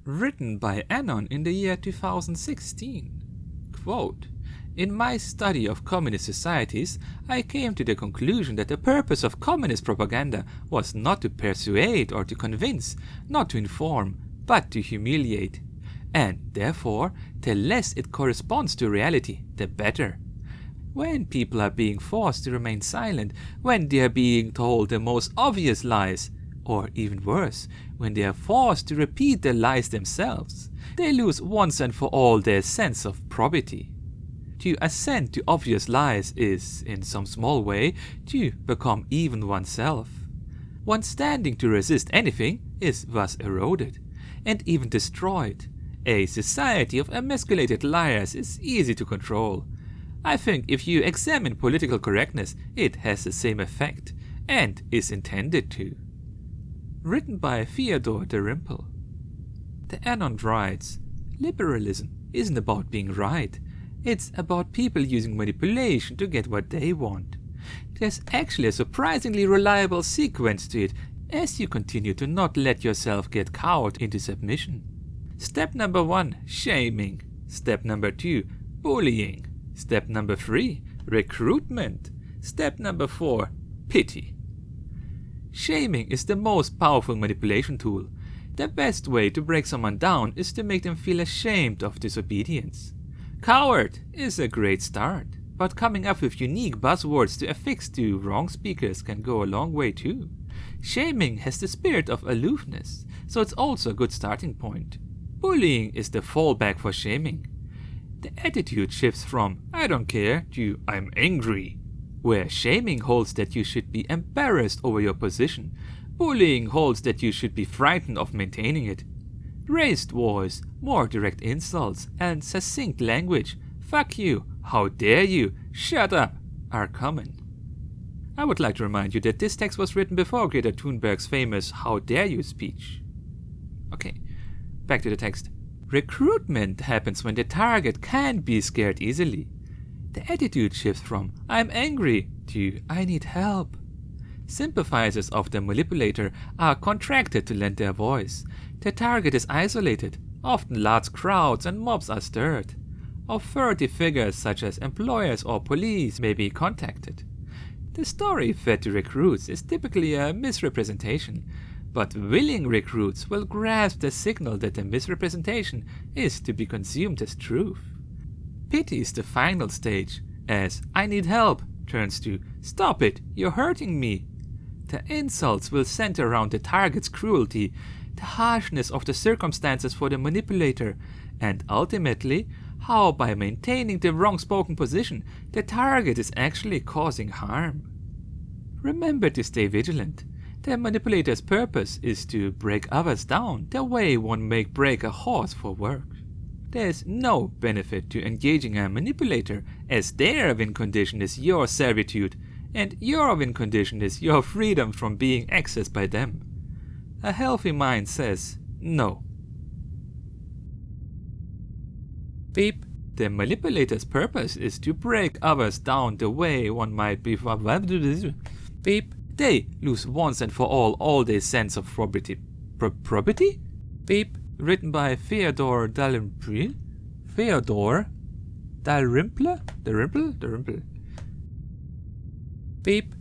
Written by Anon in the year 2016. Quote, "In my study of communist societies, I came to the conclusion that the purpose of communist propaganda was not to persuade or to convince, not to inform, but to humiliate. And therefore, the less it corresponds to reality, the better. When people are being forced to remain silent, when they are being told the most obvious lies, or even worse, when they are forced to repeat the lies themselves, they lose once and for all their sense of probity. To assent to obvious lies is, in some small way, to become even oneself. One's standing to resist anything is thus eroded, and even destroyed. A society of emasculated liars is easy to control. I think if you examine political correctness, it has the same effect, and is intended to." Written by Theodore Dalrymple. The Anon writes, "Liberalism isn't about being right. It's about people using manipulation to get what they want. There's actually a surprisingly reliable sequence to it as you continue to not let yourself get cowed into submission. Step number 1, shaming. Step number 2, bullying. Step number 3, recruitment. Step number 4, pity. Shaming is the most powerful manipulation tool. The best way to break someone down is to make them feel ashamed of disobedience. Coward is a great start, but coming up with unique buzzwords to affix to wrong speakers can go a long way too. Shaming has the spirit of aloofness, so it's also a good starting point. Bullying is the fallback for shaming. The attitude shifts from "I don't care" to "I'm angry." Where shaming holds that you should be embarrassed over your position, bullying holds that you should be frightened of maintaining it. Raised voice, more direct insults, and succinct language, "fuck you," "how dare you," "shut up," are common. I would like to remind you that this text was written before Greta Thunberg's famous "how dare you" speech. Okay, back to the text. Recruitment happens when the target can be scared easily. The attitude shifts from "I'm angry" to "I need help." Sympathizers of the manipulator are contracted to lend their voice. The target is isolated. Often large crowds and mobs are stirred. Authority figures such as employers or police may be contacted. The story fed to recruits is typically a misrepresentation, but willing recruits will grasp the signal that the misrepresentation is to be consumed as truth. Pity is the final stage, as "I need help" turns to "stop it, you're hurting me." The insults will center around the target's cruelty, the harshness of the circumstances for the manipulator, and ultimately, how by maintaining the wrong-spoken position, the target is actually causing harm. Remember to stay vigilant. The manipulator's purpose is to break others down, the way one may break a horse for work. There's no benefit to engaging a manipulator, as their win condition is your servitude, and your win condition is your freedom from being accessed by them. A healthy mind says no. Beep. The manipulator's purpose is to break others down the way one might be. Beep. They lose once and for all their sense of probity. Probity? Beep. Written by Theodore Dalrymple. Theodore Dalrymple? Dalrymple? Beep.